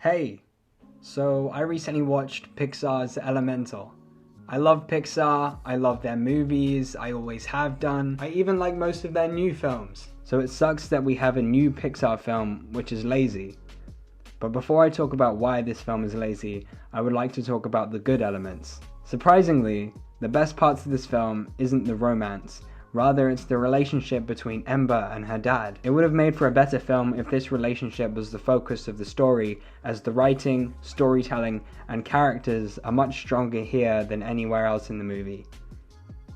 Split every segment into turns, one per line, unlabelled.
Hey, so I recently watched Pixar's Elemental. I love Pixar, I love their movies, I always have done. I even like most of their new films. So it sucks that we have a new Pixar film which is lazy. But before I talk about why this film is lazy, I would like to talk about the good elements. Surprisingly, the best parts of this film isn't the romance. Rather, it's the relationship between Ember and her dad. It would have made for a better film if this relationship was the focus of the story, as the writing, storytelling, and characters are much stronger here than anywhere else in the movie.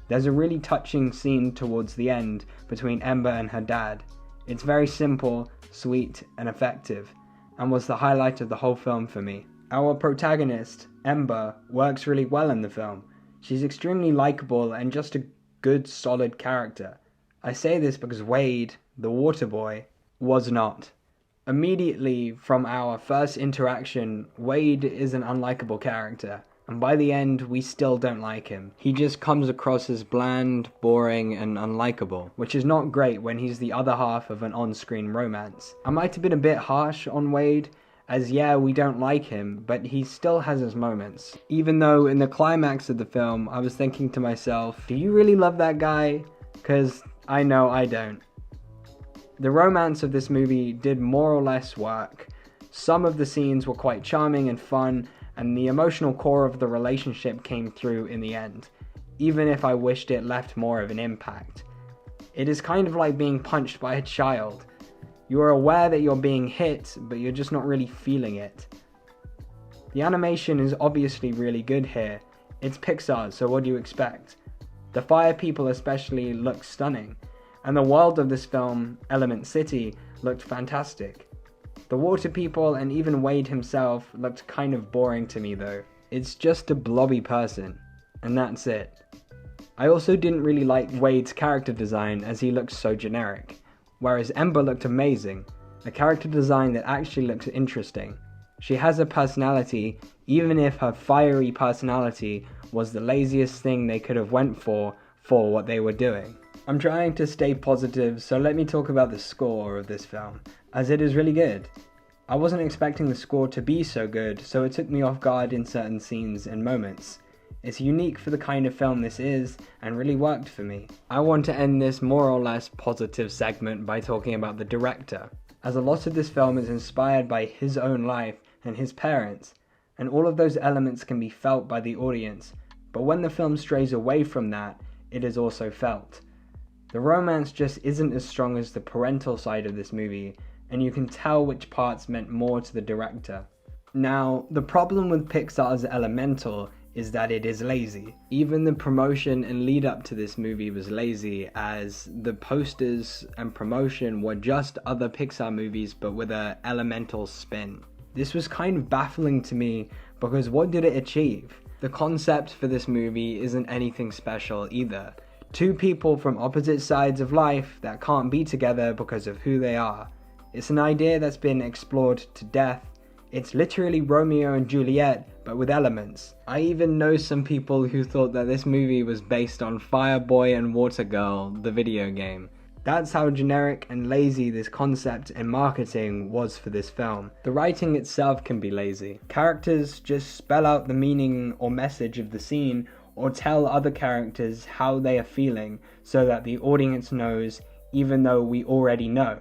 There's a really touching scene towards the end between Ember and her dad. It's very simple, sweet, and effective, and was the highlight of the whole film for me. Our protagonist, Ember, works really well in the film. She's extremely likable and just a good, solid character. I say this because Wade, the water boy, was not. Immediately from our first interaction, Wade is an unlikable character, and by the end, we still don't like him. He just comes across as bland, boring, and unlikable, which is not great when he's the other half of an on-screen romance. I might have been a bit harsh on Wade, as yeah, we don't like him, but he still has his moments. Even though in the climax of the film, I was thinking to myself, do you really love that guy? Because I know I don't. The romance of this movie did more or less work. Some of the scenes were quite charming and fun, and the emotional core of the relationship came through in the end, even if I wished it left more of an impact. It is kind of like being punched by a child. You are aware that you're being hit, but you're just not really feeling it. The animation is obviously really good here. It's Pixar, so what do you expect? The fire people especially look stunning, and the world of this film, Element City, looked fantastic. The water people and even Wade himself looked kind of boring to me though. It's just a blobby person, and that's it. I also didn't really like Wade's character design as he looked so generic. Whereas Ember looked amazing, a character design that actually looks interesting. She has a personality, even if her fiery personality was the laziest thing they could have went for what they were doing. I'm trying to stay positive, so let me talk about the score of this film, as it is really good. I wasn't expecting the score to be so good, so it took me off guard in certain scenes and moments. It's unique for the kind of film this is, and really worked for me. I want to end this more or less positive segment by talking about the director, as a lot of this film is inspired by his own life and his parents, and all of those elements can be felt by the audience, but when the film strays away from that, it is also felt. The romance just isn't as strong as the parental side of this movie, and you can tell which parts meant more to the director. Now, the problem with Pixar's Elemental is that it is lazy. Even the promotion and lead up to this movie was lazy, as the posters and promotion were just other Pixar movies but with a elemental spin. This was kind of baffling to me because what did it achieve? The concept for this movie isn't anything special either. Two people from opposite sides of life that can't be together because of who they are. It's an idea that's been explored to death. It's literally Romeo and Juliet, but with elements. I even know some people who thought that this movie was based on Fireboy and Water Girl, the video game. That's how generic and lazy this concept and marketing was for this film. The writing itself can be lazy. Characters just spell out the meaning or message of the scene, or tell other characters how they are feeling so that the audience knows, even though we already know.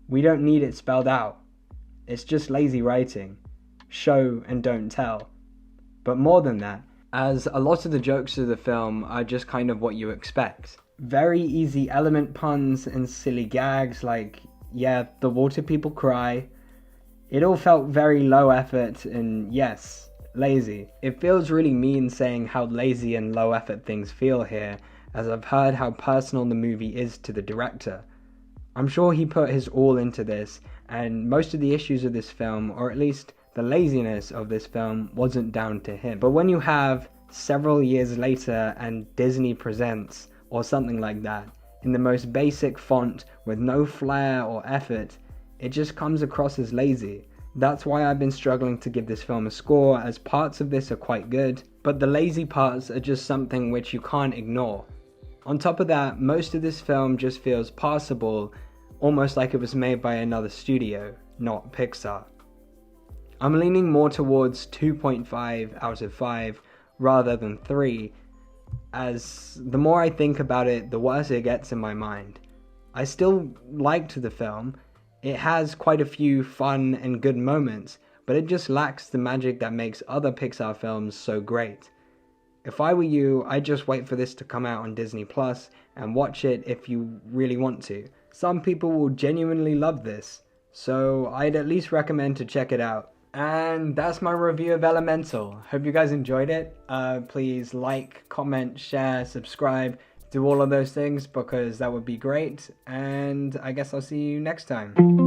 We don't need it spelled out. It's just lazy writing. Show and don't tell. But more than that, as a lot of the jokes of the film are just kind of what you expect. Very easy element puns and silly gags like, yeah, the water people cry. It all felt very low effort and yes, lazy. It feels really mean saying how lazy and low effort things feel here, as I've heard how personal the movie is to the director. I'm sure he put his all into this, and most of the issues of this film, or at least the laziness of this film, wasn't down to him. But when you have several years later and Disney Presents, or something like that, in the most basic font with no flair or effort, it just comes across as lazy. That's why I've been struggling to give this film a score, as parts of this are quite good, but the lazy parts are just something which you can't ignore. On top of that, most of this film just feels passable, almost like it was made by another studio, not Pixar. I'm leaning more towards 2.5 out of 5 rather than 3, as the more I think about it, the worse it gets in my mind. I still liked the film. It has quite a few fun and good moments, but it just lacks the magic that makes other Pixar films so great. If I were you, I'd just wait for this to come out on Disney Plus and watch it if you really want to. Some people will genuinely love this, so I'd at least recommend to check it out. And that's my review of Elemental. Hope you guys enjoyed it. Please like, comment, share, subscribe, do all of those things because that would be great. And I guess I'll see you next time.